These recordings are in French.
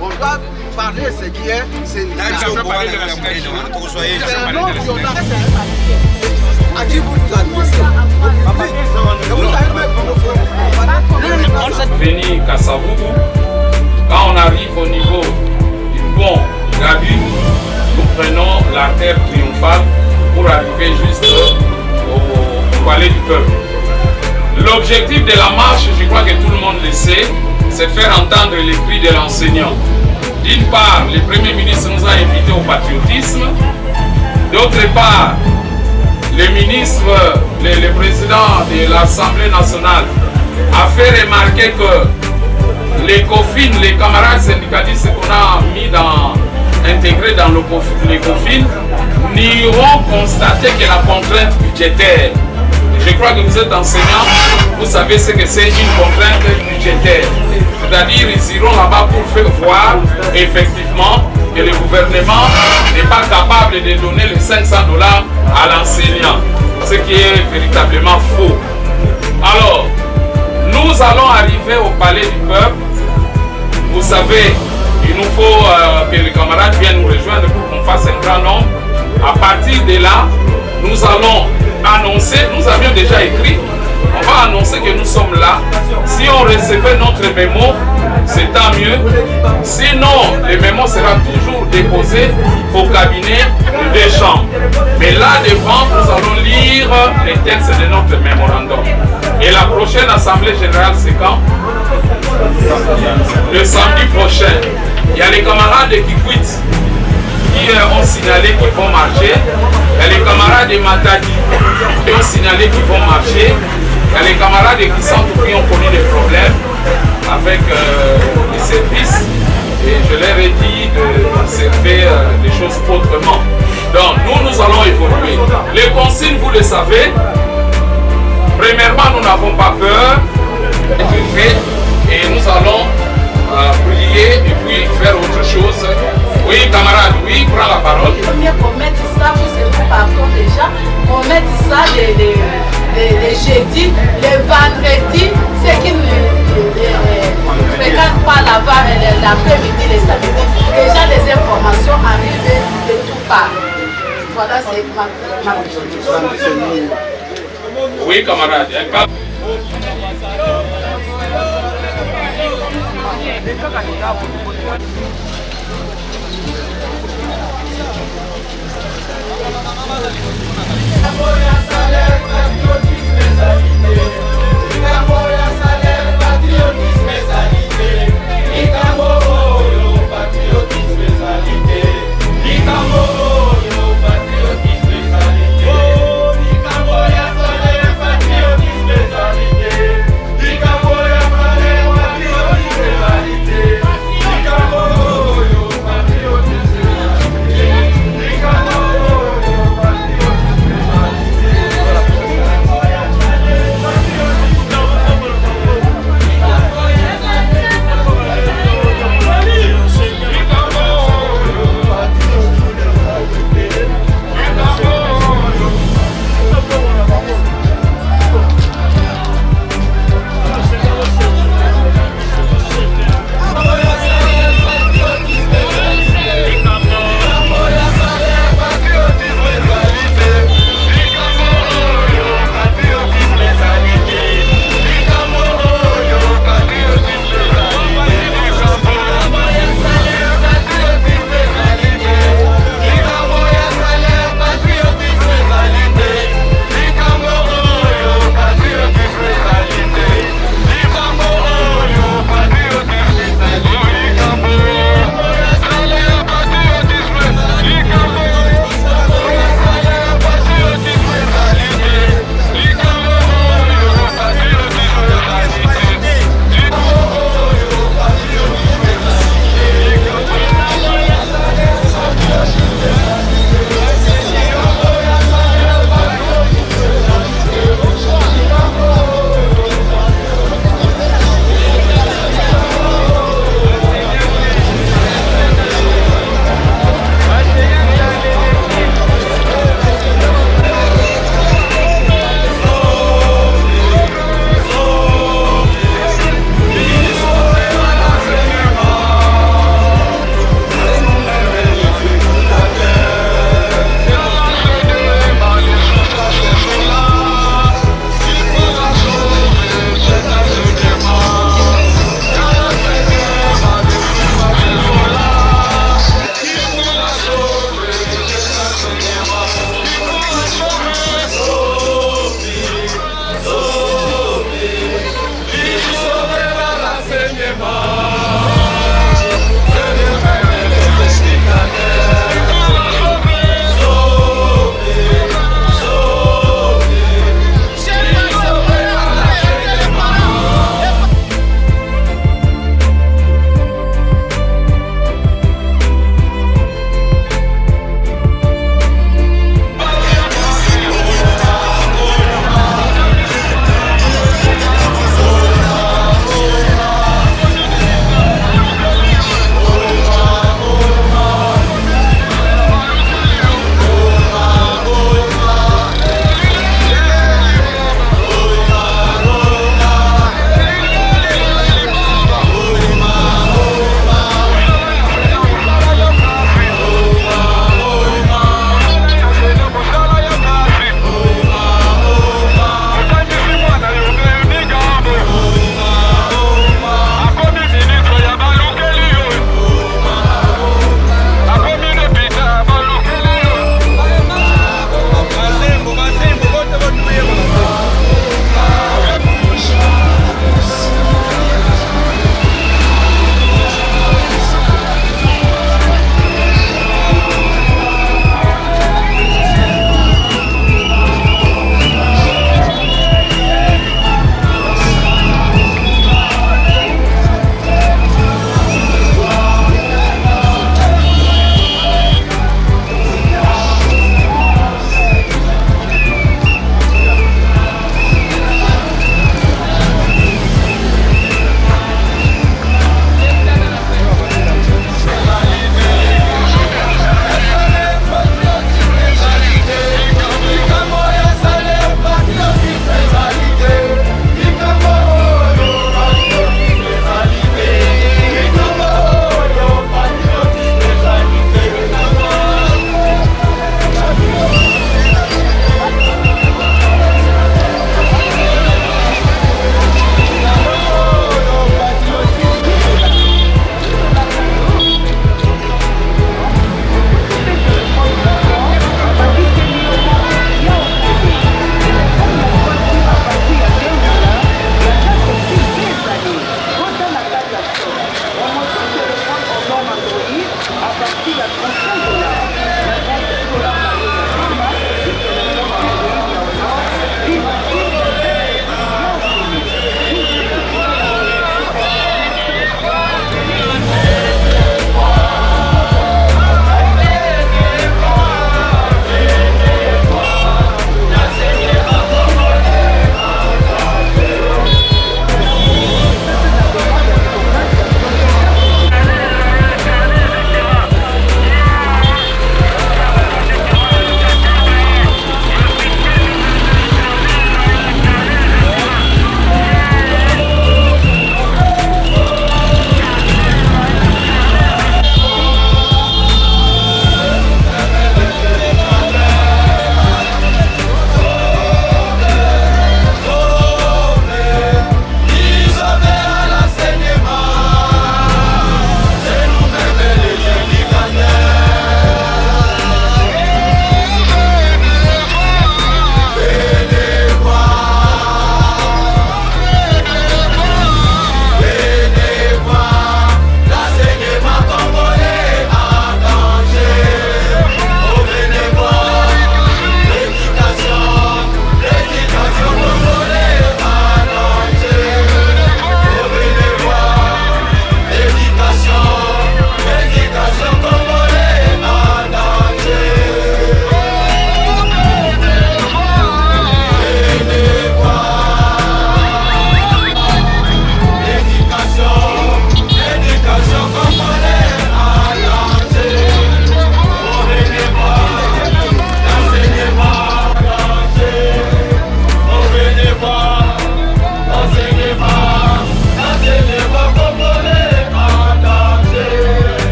On doit parler de ce qui est, c'est une Veni Kasavubu, quand on arrive au niveau du pont Gabu, nous prenons l'artère triomphale pour arriver juste au palais du peuple. L'objectif de la marche, je crois que tout le monde le sait, c'est faire entendre les cris de l'enseignant. D'une part, le Premier ministre nous a invités au patriotisme. D'autre part, le ministre, le président de l'Assemblée nationale a fait remarquer que les COFIN, les camarades syndicalistes qu'on a intégrés dans les COFIN, n'iront constater que la contrainte budgétaire. Je crois que vous êtes enseignant, vous savez ce que c'est une contrainte budgétaire. C'est-à-dire ils iront là-bas pour faire voir effectivement que le gouvernement n'est pas capable de donner les 500 $ à l'enseignant, ce qui est véritablement faux. Alors, nous allons arriver au palais du peuple. Vous savez, il nous faut que les camarades viennent nous rejoindre pour qu'on fasse un grand nombre. À partir de là, nous allons annoncer, nous avions déjà écrit, on va annoncer que nous sommes là. Si on recevait notre mémo, c'est tant mieux. Sinon, le mémo sera toujours déposé au cabinet de 2 chambres. Mais là devant, nous allons lire les textes de notre mémorandum. Et la prochaine assemblée générale, c'est quand? Le samedi prochain. Il y a les camarades qui quittent, qui ont signalé qu'ils vont marcher. Il y a les camarades de Matadi qui ont signalé qu'ils vont marcher. Il y a les camarades qui ont connu des problèmes avec les services. Et je leur ai dit d'observer les choses autrement. Donc nous allons évoluer. Les consignes, vous le savez. Premièrement, nous n'avons pas peur d'être fait et nous allons prier et puis faire autre chose. Oui, camarade, oui, prends la parole. Il faut mieux qu'on mette ça, vous savez, pardon déjà, on mette ça les jeudis, les vendredis, ceux qui ne fréquentent pas l'après-midi, les samedis. Déjà, les informations arrivent de tout part. Voilà, c'est ma position. Oui, camarade.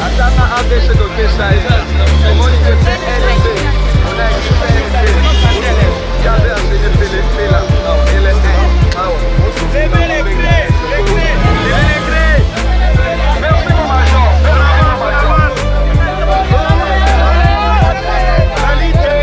Atanga ABC do Tessa, comment il fait LC, on a écrit LC, il y avait un CNP là, LC, levez les clés, merci mon major, qualité,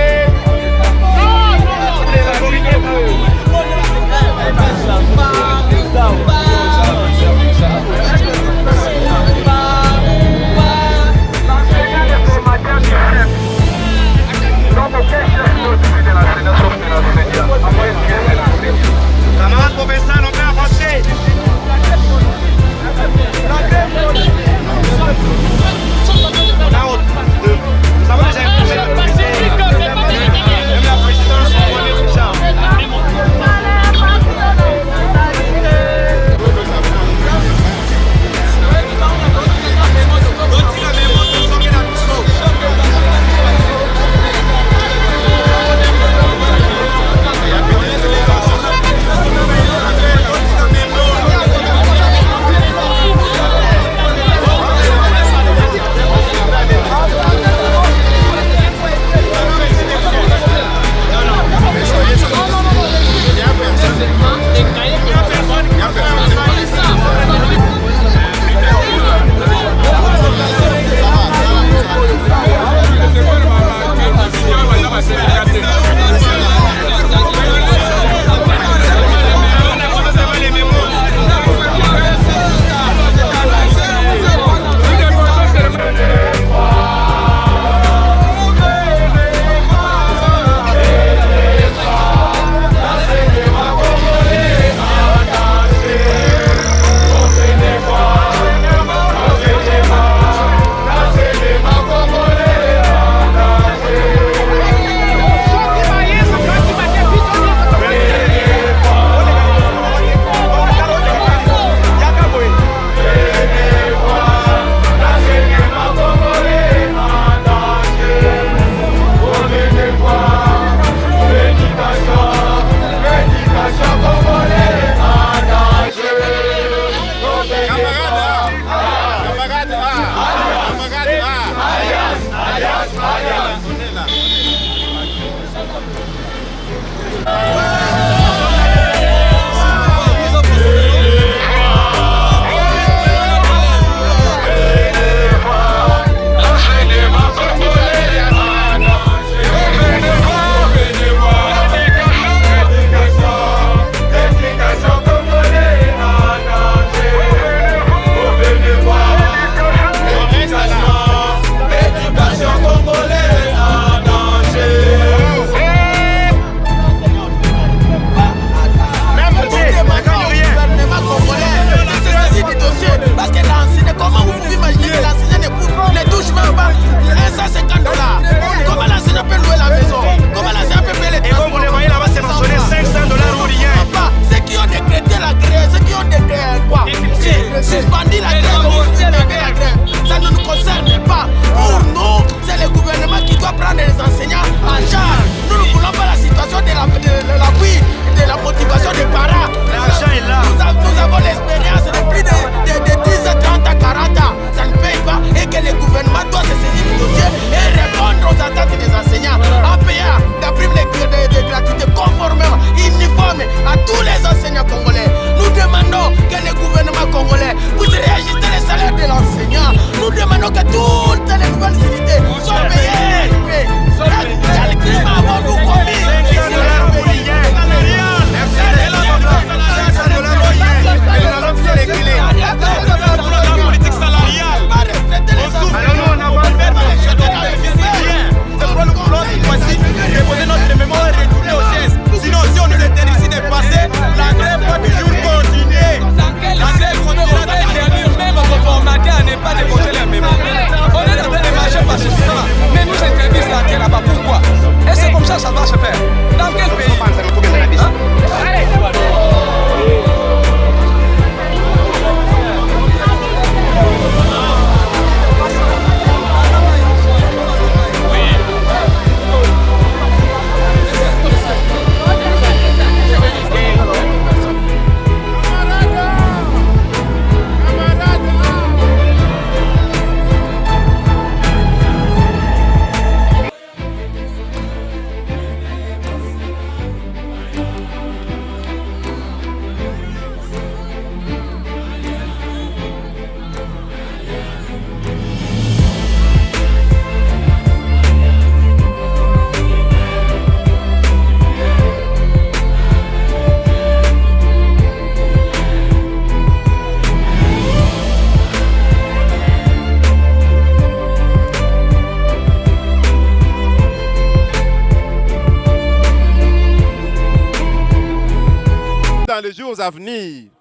dans les jours à venir.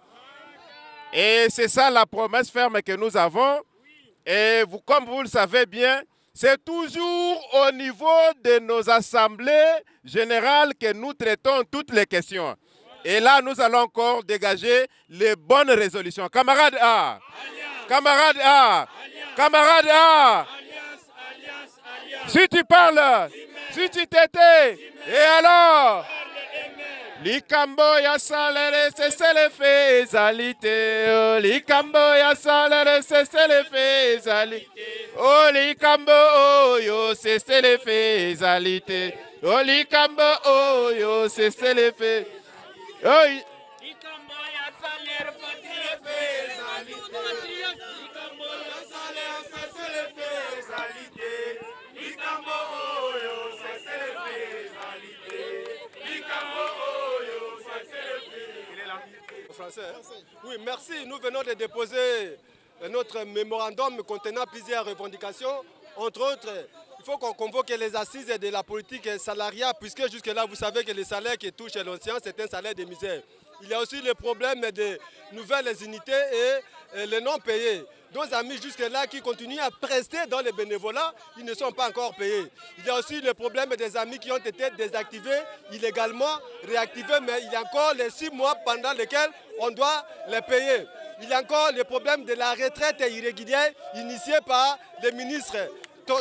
Et c'est ça la promesse ferme que nous avons. Et vous, comme vous le savez bien, c'est toujours au niveau de nos assemblées générales que nous traitons toutes les questions. Et là, nous allons encore dégager les bonnes résolutions. Camarades A, camarades A, camarades A, si tu parles, si tu t'étais, et alors? Likambo ya salere c'est le faisalité. Likambo ya salere c'est le faisalité. Oh likambo oh yo c'est le faisalité. Oh likambo oh yo c'est le fait. Oh likambo ya salere c'est le faisalité. Likambo ya salere c'est le faisalité. Likambo oh yo c'est le faisalité. Likambo Français. Oui, merci. Nous venons de déposer notre mémorandum contenant plusieurs revendications. Entre autres, il faut qu'on convoque les assises de la politique salariale, puisque jusque-là, vous savez que les salaires qui touchent l'ancien, c'est un salaire de misère. Il y a aussi le problème des nouvelles unités et les non payés. Nos amis jusque-là qui continuent à prester dans le bénévolat, ils ne sont pas encore payés. Il y a aussi le problème des amis qui ont été désactivés, illégalement réactivés, mais il y a encore les 6 mois pendant lesquels on doit les payer. Il y a encore le problème de la retraite irrégulière initiée par le ministre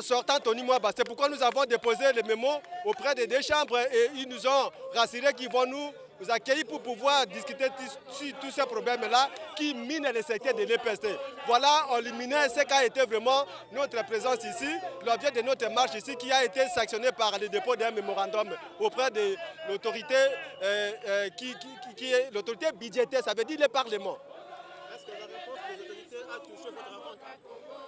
sortant Tony Mwaba. C'est pourquoi nous avons déposé le mémo auprès des 2 chambres et ils nous ont rassuré qu'ils vont nous accueillir pour pouvoir discuter sur tous ces problèmes-là qui minent le secteur de l'EPST. Voilà, on éliminait ce qu'a été vraiment notre présence ici, l'objet de notre marche ici qui a été sanctionné par le dépôt d'un mémorandum auprès de l'autorité qui est l'autorité budgétaire, ça veut dire le Parlement. Est-ce que la réponse des autorités a touché votre rencontre?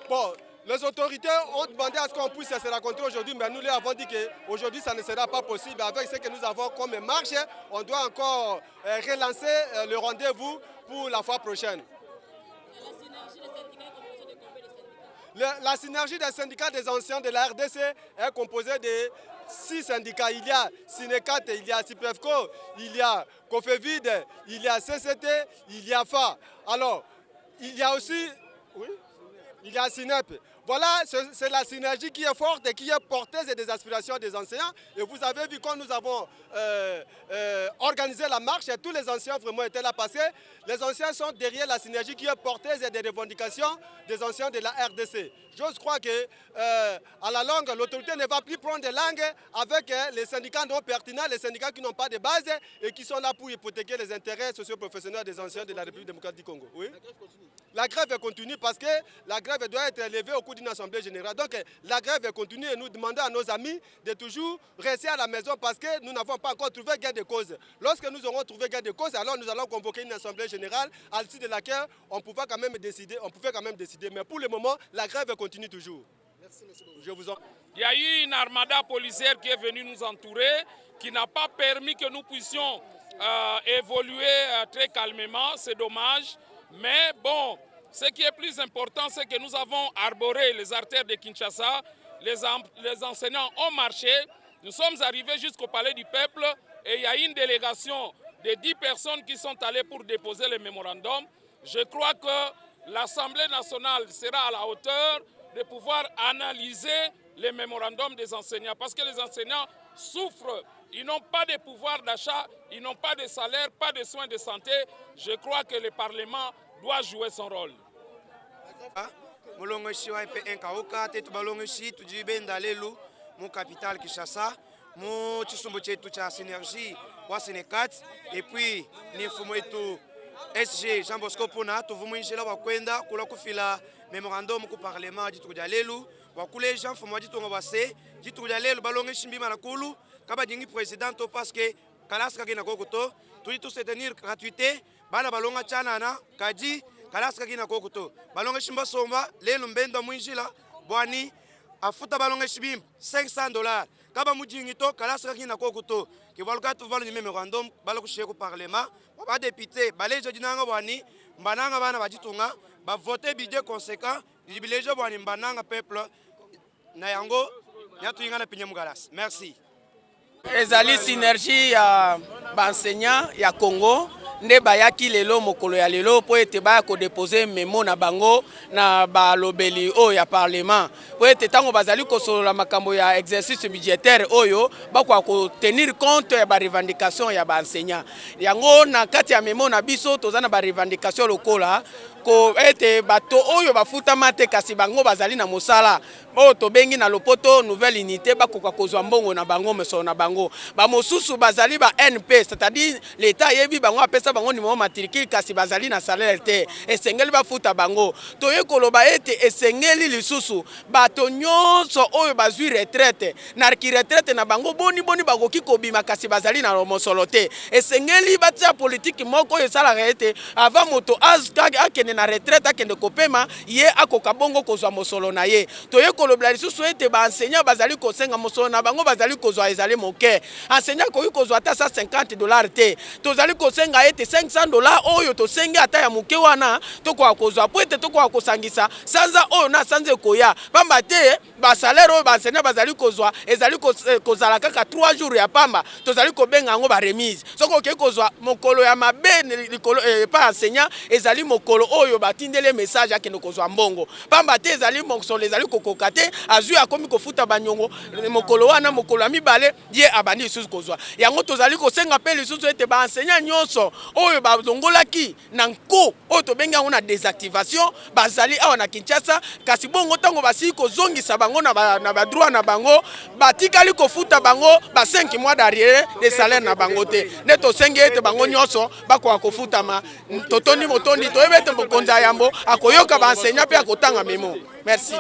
Bon, les autorités ont demandé à ce qu'on puisse se rencontrer aujourd'hui, mais nous leur avons dit qu'aujourd'hui ça ne sera pas possible. Avec ce que nous avons comme marche, on doit encore relancer le rendez-vous pour la fois prochaine. La synergie des syndicats des anciens de la RDC est composée de 6 syndicats. Il y a Sinecat, il y a Cipefco, il y a Cofevid, il y a CCT, il y a FA. Alors, il y a aussi... Oui, il y a SINEP. Voilà, c'est la synergie qui est forte et qui est porteuse des aspirations des enseignants. Et vous avez vu quand nous avons organisé la marche, et tous les anciens vraiment étaient là parce que les anciens sont derrière la synergie qui est porteuse des revendications des anciens de la RDC. J'ose croire que à la longue, l'autorité ne va plus prendre de langue avec les syndicats non pertinents, les syndicats qui n'ont pas de base et qui sont là pour hypothéquer les intérêts socio-professionnels des anciens de la République démocratique du Congo. Oui? La grève continue parce que la grève doit être élevée au cours d'une assemblée générale. Donc la grève continue et nous demandons à nos amis de toujours rester à la maison parce que nous n'avons pas encore trouvé gain de cause. Lorsque nous aurons trouvé gain de cause, alors nous allons convoquer une assemblée générale à l'issue de laquelle on pouvait quand même décider. Mais pour le moment, la grève continue toujours. Merci, monsieur. Je vous en... Il y a eu une armada policière qui est venue nous entourer, qui n'a pas permis que nous puissions évoluer très calmement. C'est dommage. Mais bon, ce qui est plus important, c'est que nous avons arboré les artères de Kinshasa. Les enseignants ont marché. Nous sommes arrivés jusqu'au palais du peuple et il y a une délégation de 10 personnes qui sont allées pour déposer le mémorandum. Je crois que l'Assemblée nationale sera à la hauteur de pouvoir analyser les mémorandums des enseignants. Parce que les enseignants souffrent. Ils n'ont pas de pouvoir d'achat, ils n'ont pas de salaire, pas de soins de santé. Je crois que le Parlement doit jouer son rôle. Mon capital Kinshasa, mon chisumbo chetu cha synergie wa Sinecat et puis ni fumo etu SG Jean Bosco Pona tuvumuinjela wa kwenda kula kufila memorandum ku parlement ditu ya lelu wa kule Jean fumo ditu ngabase ditu ya lelu balonge shimbima na kulu kaba dingi président to parce que kalaska kina kokoto tu tout soutenir gratuité bana balonga chanana kaji kalaska kina kokoto balonge shimba somba lelu mbenda muinjila bwani afuta balonge shibim $500 kaba mujingito kalasaka kina kokuto ki valuka tu valu ni memorandum balo kusheko parlement ba député balejo dinanga bwani mbananga bana bajitunga ba voter budget conséquent dibilejo bwani mbananga peuple na yango nyatu ingana pinya mugalas. Merci. Ezali synergie ya enseignant ya Congo nde bayaki lelo mokolo ya lelo po ete baya ko déposer memo na bango na balobeli oyo ya parlement po ete tango bazali kosolola makambo ya exercice budgétaire oyo bakwa ko tenir compte ya ba revendication ya ba enseignant yango na kati ya memo na biso tozana ba revendication lokola ko ete bato oyo bafuta mate kasi bango bazali na mosala o to bengi na lopoto nouvelle unité bakoka kozwa mbongo na bango meso na bango ba mosusu bazali ba NP c'est-à-dire l'état yebi bango apesa bango numéro matricule kasi bazali na salaire te esengeli bafuta bango to yekoloba ete esengeli lisusu bato nyonso oyo bazwi retraite na retraite na bango boni bakoki kobima kasi bazali na mosolo te esengeli batia politique moko esala ete avant moto akende na retraite akende kopema ye akoka bongo kozwa mosolo na ye to yekolobla lisusu ete ba enseignant bazali kosenga mosolo na bango bazali kozwa ezali moke enseignant koki kozwa ata $150 te tozali kosenga ete $500 oyo tosengi ata ya moke wana tokoka kozwa po ete tokoka kosangisa sanza oyo na sanza ekoya pamba te ba salaire oyo ba enseignant bazali kozwa ezali kozala kaka 3 jours ya pamba tozali kobenga ngo ba remise soko oke kozwa mokolo ya mabe likolo pa enseignant ezali mokolo oyo batindele message akende kozwa mbongo pamba te ezali mokolo ezali kokoka te azwi akomi kofuta banyongo mokolo wana mokolo ya mibale ye abandi lisusu kozwa yango tozali kosenga pe lisusu ete ba enseignant nyonso oyo bazongolaki na nko oyo tobengi yango na désactivation bazali awa na Kinshasa kasi bongo tango basili kozongisa bango na ba droit na bango batikali kofuta bango ba 5 mois d'arrière de salaire na bango te ne tosengi ete bango nyonso bakoka kofutama totondi motondi toyebete mokonzi ya yambo akoyoka ba enseignant pe akotanga memo merci.